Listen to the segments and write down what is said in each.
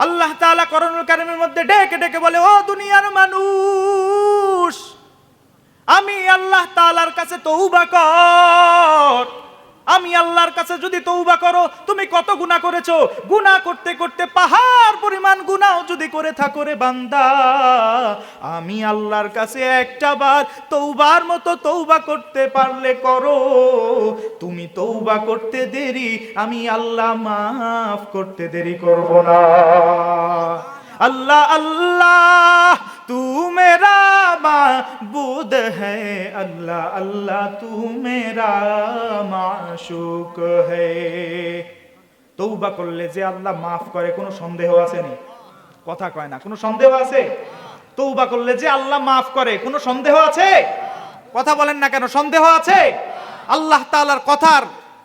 আল্লাহ তাআলা কোরআনুল কারীমের মধ্যে ডেকে ডেকে বলে, ও দুনিয়ার মানুষ, আমি আল্লাহ তাআলার কাছে তওবা কর। আমি আল্লাহর কাছে যদি তওবা করো, তুমি কত গুনাহ করেছো, গুনাহ করতে করতে পাহাড় পরিমাণ গুনাহ যদি করে থাকো রে বান্দা, আমি আল্লাহর কাছে একটা বার তওবার মতো তওবা করতে পারলে করো। তুমি তওবা করতে দেরি, আমি আল্লাহ মাফ করতে দেরি করব না। अल्लाह अल्लाह तू मेरा माबूद है, अल्लाह अल्लाह तू मेरा माशूक है। তওবা করলে যে আল্লাহ মাফ করে কোনো সন্দেহ আছে নি? কথা কয় না, কোনো সন্দেহ আছে? তওবা করলে যে আল্লাহ মাফ করে কোনো সন্দেহ আছে? কথা বলেন না কেন, সন্দেহ আছে? আল্লাহ তাআলার কথার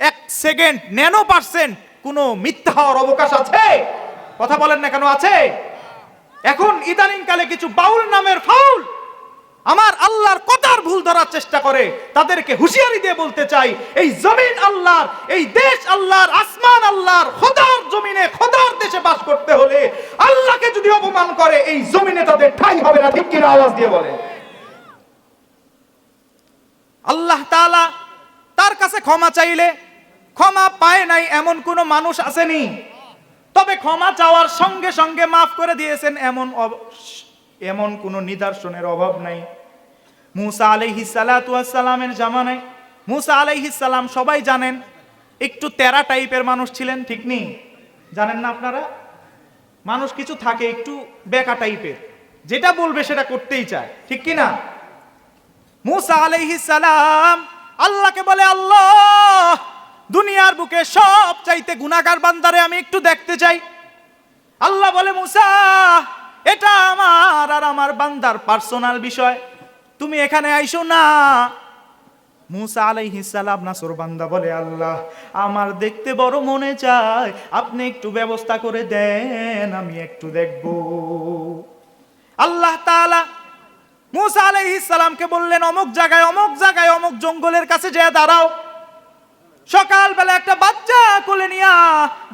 1 সেকেন্ড ন্যানো পার্সেন্ট কোনো মিথ্যা হওয়ার অবকাশ আছে? কথা বলেন না কেন, আছে? এখন ইদানিং কালে কিছু বাউল নামের ফাউল আমার আল্লাহর কথার ভুল ধরার চেষ্টা করে, তাদেরকে হুঁশিয়ারি দিয়ে বলতে চাই, এই জমিন আল্লাহর, এই দেশ আল্লাহর, আসমান আল্লাহর, খোদার জমিনে খোদার দেশে বাস করতে হলে আল্লাহকে যদি অপমান করে এই জমিনে তাদের ঠাঁই হবে না। ঠিক কিনা আওয়াজ দিয়ে বলে। আল্লাহ তাআলা তার কাছে ক্ষমা চাইলে ক্ষমা পায় নাই এমন কোন মানুষ আসেনি, তবে ক্ষমা চাওয়ার সঙ্গে সঙ্গে মাফ করে দিয়েছেন এমন কোন নিদর্শনের অভাব নাই। মুসা আলাইহিস সালাতু ওয়াস সালামের জামানায় মুসা আলাইহিস সালাম সবাই জানেন একটু তেরা টাইপের মানুষ ছিলেন, ঠিক নেই? জানেন না আপনারা? মানুষ কিছু থাকে একটু বেকা টাইপের, যেটা বলবে সেটা করতেই চায়, ঠিক কি না? মুসা আলাইহিস সালাম আল্লাহকে বলে, আল্লাহ দুনিয়ার বুকে সব চাইতে গুনাহগার বান্দারে আমি একটু দেখতে চাই। আল্লাহ বলে, মুসা এটা আমার আর আমার বান্দার পার্সোনাল বিষয়, তুমি এখানে আইসো না। মুসা আলাইহিস সালাম নাসর বান্দা বলে, আল্লাহ আমার দেখতে বড় মনে চায়, আপনি একটু ব্যবস্থা করে দেন, আমি একটু দেখব। আল্লাহ তাআলা মুসা আলাইহিস সালামকে বললেন, অমুক জায়গায় অমুক জায়গায় অমুক জঙ্গলের কাছে যেয়ে দাঁড়াও। সকালবেলা একটা বাচ্চা কোলে নিয়া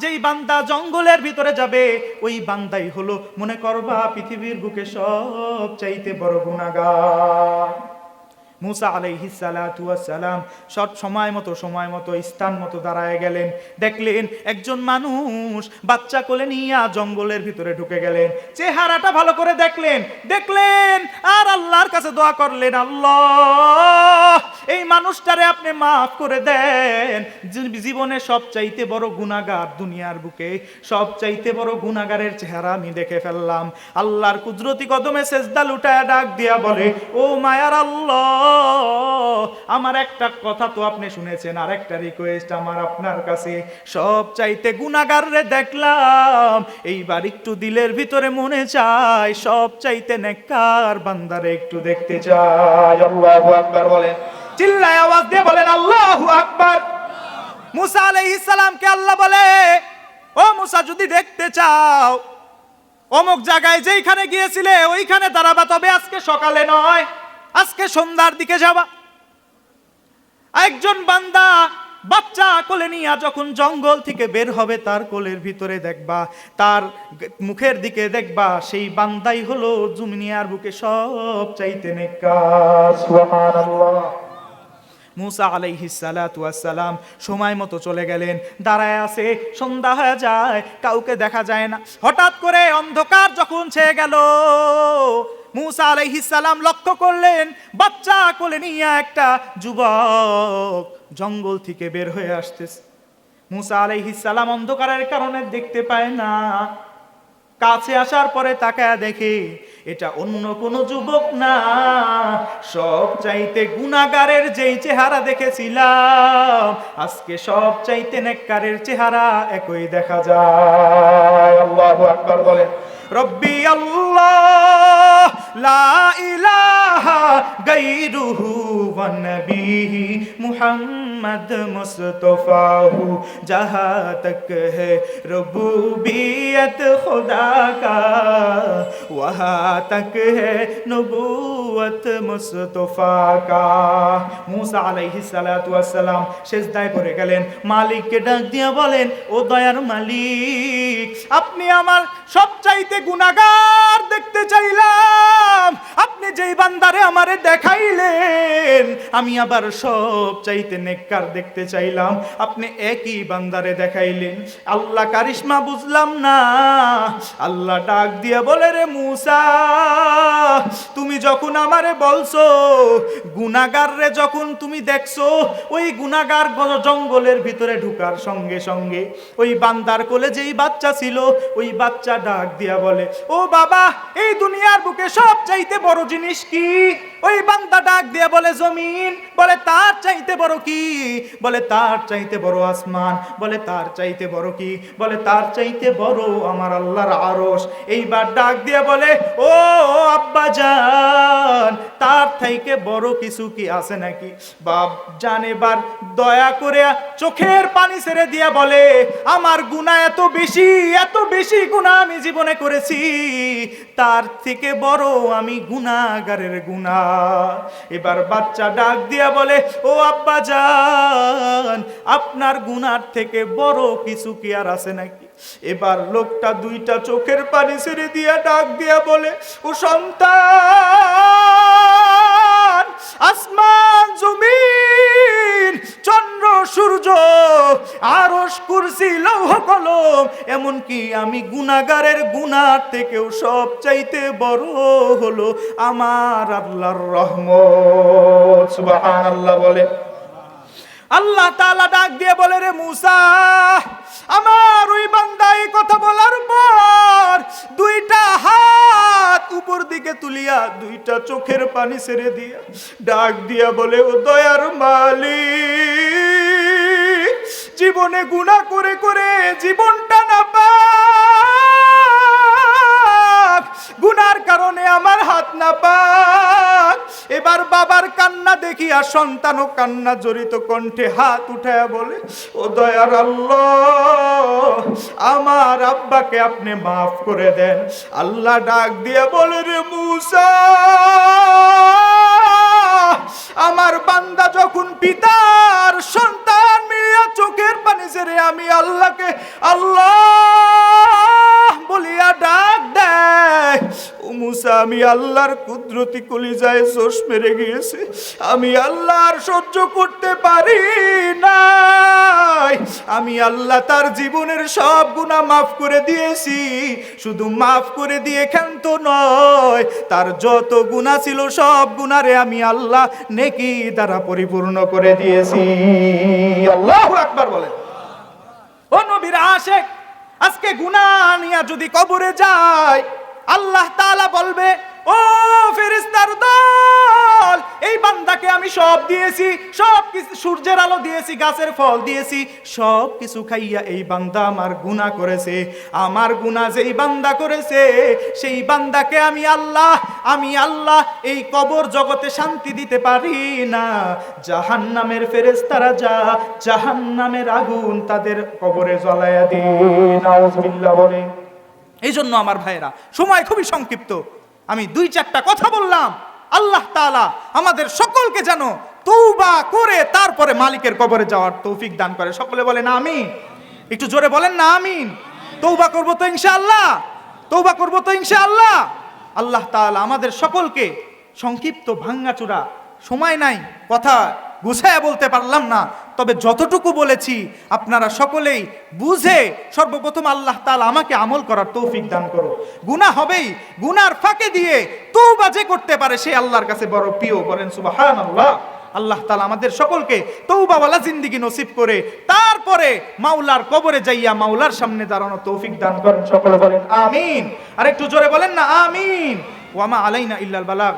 যেই বান্দা জঙ্গলের ভিতরে যাবে, ওই বান্দাই হলো মনে করবা পৃথিবীর বুকে সব চাইতে বড় গুনাহগার। মুসা আলাইহিস সালাতু ওয়াস সালাম সব সময় মতো স্থান মতো দাঁড়ায় গেলেন, দেখলেন একজন মানুষ বাচ্চা কোলে নিয়া জঙ্গলের ভিতরে ঢুকে গেলেন। চেহারাটা ভালো করে দেখলেন আর আল্লাহর কাছে দোয়া করলেন, আল্লাহ এই মানুষটারে আপনি মাফ করে দেন, জীবনে সব চাইতে বড় গুনাহগার, দুনিয়ার বুকে সব চাইতে বড় গুনাহগারের চেহারা আমি দেখে ফেললাম। আল্লাহর কুদরতি কদমে সেজদা লুটায় ডাক দিয়া বলে, ও মায়ার আল্লাহ, আমার একটা কথা তো আপনি শুনেছেন, আর একটা রিকোয়েস্ট আমার আপনার কাছে, সব চাইতে গুনাহগাররে দেখলাম, এইবার একটু দিলের ভিতরে মনে চায় সব চাইতে নেককার বান্দারে একটু দেখতে চাই। আল্লাহু আকবার বলেন, চিল্লায় আওয়াজ দিয়ে বলেন আল্লাহু আকবার। মুসা আলাইহিস সালামকে আল্লাহ বলে, ও মুসা যদি দেখতে চাও অমুক জায়গায় যেইখানে গিয়েছিলে ওইখানে দাঁড়াবা, তবে আজকে সকালে নয়, আজকে সন্ধ্যার দিকে যাবা। একজন বান্দা বাচ্চা কোলে নিয়ে যখন জঙ্গল থেকে বের হবে, তার কোলের ভিতরে দেখবা, তার মুখের দিকে দেখবা, সেই বান্দাই হলো দুনিয়ার বুকে সব চাইতে নেককার। সুবহানাল্লাহ। মুসা আলাইহিস সালাতু ওয়াস সালাম সময় মতো চলে গেলেন, দাঁড়ায় আছে, সন্ধ্যা হয়ে যায়, কাউকে দেখা যায় না। হঠাৎ করে অন্ধকার যখন ছেয়ে গেল, মুসা আলাইহিস সালাম লক্ষ্য করলেন বাচ্চা কোলে নিয়ে একটা যুবক জঙ্গল থেকে বের হয়ে আসতেছে। মুসা আলাইহিস সালাম অন্ধকারের কারণে দেখতে পায় না, কাছে আসার পরে তাকায় দেখে এটা অন্য কোন যুবক না, সব চাইতে গুনাহগারের যেই চেহারা দেখেছিলাম আজকে সব চাইতে নেককারের চেহারা একই দেখা যায়। আল্লাহু আকবার বলেন। রব্বি আল্লাহ লা ইলাহা গায়রুহু ওয়া নবীহি মুহাম্মদ মুস্তাফাহু जहाँ तक है रबूबियत खुदा का वहाँ तक है नबूवत मुस्तफा का। मूसा আলাইহিস সালাতু ওয়াস সালাম সিজদায় পড়ে গেলেন, মালিককে ডাক দিয়া বলেন, ও দয়ার মালিক, আপনি আমার সবচাইতে গুনাহগার দেখতে চাইলাম, আপনি যেই বান্দারে আমারে দেখাইলেন আমি আবার সবচাইতে নেককার দেখতে চাইলাম, আপনি একই বান্দারে দেখাইলেন। আল্লাহ কারিশমা বুঝলাম না। আল্লাহ ডাক দিয়া বলে, রে মুসা, তুমি যখন আমারে বলছো, গুনাহগার রে যখন তুমি দেখছো, ওই গুনাহগার জঙ্গলের ভিতরে ঢুকার সঙ্গে সঙ্গে ওই বান্দার কোলে যেই বাচ্চা ছিল, ওই বাচ্চা ডাক দিয়া বলে, ও বাবা, এই দুনিয়ার বুকে সব চাইতে বড় জিনিস কি? ওই বান্দা ডাক দিয়া বলে, জমিন। বলে, তার চাইতে বড় কি? বলে, তার চাইতে বড় আসমান। বলে, তার চাইতে বড় কি? বলে, তার চাইতে বড় আমার আল্লাহর আরশ। এইবার ডাক দিয়া বলে, ও আব্বা জান, তার থেকে বড় কিছু কি আছে নাকি? বাপ জান এবার দয়া করে চোখের পানি ছেড়ে দিয়া বলে, আমার গুনাহ এত বেশি গুনাহ আমি জীবনে করেছি, তার থেকে বড় আমি গুনাহগারের গুনাহ। এবার বাচ্চা ডাক দিয়া বলে, ও আব্বা জান, আপনার গুনার থেকে বড় কিছু কি আর আছে নাকি? এবার লোকটা দুইটা চোখের পানি ছেড়ে দিয়া ডাক দিয়া বলে, ও সন্তান, আসমান জমিন চন্দ্র সূর্য আরশ কুরসি লৌহ কলম, এমনকি আমি গুনাহগারের গুনাহ থেকেও সব চাইতে বড় হলো আমার আল্লাহর রহমত। সুবহানাল্লাহ বলে। আল্লাহ তাআলা ডাক দিয়ে বলে, রে মুসা, আমার ওই বান্দা এই কথা বলার পর দুইটা হাত উপর দিকে তুলিয়া দুইটা চোখের পানি ছেড়ে দিয়া ডাক দিয়া বলে, ও দয়ার মালিক, জীবনে গুনাহ করে করে জীবনটা না পাক, গুনার কারণে আমার হাত না পাক। এবার বাবার কান্না দেখিয়া সন্তানও কান্না জড়িত কণ্ঠে হাত উঠায়া বলে, ও দয়ার আল্লাহ, আমার আব্বাকে আপনি মাফ করে দেন। আল্লাহ ডাক দিয়া বলে, রে মুসা, আমার বান্দা যখন পিতার সন্তান মিলিয়া চোখের পানি ছেড়ে আমি আল্লাহকে আল্লাহ বলিয়া ডাক দেয়, ও মুসা, আমি আল্লাহর কুদরতি কলিজায় জোশ মেরে গিয়েছে, আমি আল্লাহর সহ্য করতে পারি নাই। আমি আল্লাহ তার জীবনের সব গুনাহ মাফ করে দিয়েছি, শুধু মাফ করে দিয়ে ক্ষান্ত নয়, তার যত গুনাহ ছিল সব গুনারে আমি আল্লাহ নেকি দ্বারা পরিপূর্ণ করে দিয়েছি। আল্লাহু আকবার বলেন। ও নবীর আশিক, আজকে গুনাহ নিয়ে যদি কবরে যায়, আল্লাহ তাআলা বলবে, ও ফেরেশতার দল, এই বান্দাকে আমি সব দিয়েছি, সব কিছু, সূর্যের আলো দিয়েছি, গাছের ফল দিয়েছি, সব কিছু খাইয়া এই বান্দা আমার গুনাহ করেছে। আমার গুনাহ যেই বান্দা করেছে, সেই বান্দাকে আমি আল্লাহ এই কবর জগতে শান্তি দিতে পারি না। জাহান্নামের ফেরেশতারা যা জাহান্নামের আগুন তাদের কবরে জ্বালায়া দিন। নাউজুবিল্লাহ বলে। এই জন্য আমার ভাইয়েরা, সময় খুবই সংক্ষিপ্ত, আমি 2-4টা কথা বললাম। আল্লাহ তাআলা আমাদের সকলকে যেন তওবা করে তারপরে মালিকের কবরে যাওয়ার তৌফিক দান করে। সকলে বলেন আমিন। একটু জোরে বলেন না আমিন। তওবা করব তো ইনশাআল্লাহ, তওবা করব তো ইনশাআল্লাহ। আল্লাহ তাআলা আমাদের সকলকে, সংক্ষিপ্ত ভাঙাচোরা সময় নাই, কথা গুছায়া বলতে পারলাম না, তবে যতটুকু বলেছি আপনারা সকলেই বুঝে সর্বপ্রথম আল্লাহ তাআলা আমাকে আমল করার তৌফিক দান করো। গুনাহ হবেই, গুনার ফাঁকে দিয়ে তওবা যে করতে পারে সে আল্লাহর কাছে বড় প্রিয়। বলেন সুবহানাল্লাহ। আল্লাহ তাআলা আমাদের সকলকে তওবাওয়ালা জিন্দেগি নসিব করে তারপরে মাওলার কবরে যাইয়া মাওলার সামনে দাঁড়ানো তৌফিক দান করেন। সকলে বলেন আমিন। আর একটু জোরে বলেন না আমিন। ওয়া মা আলাইনা ইল্লাল বালাগ।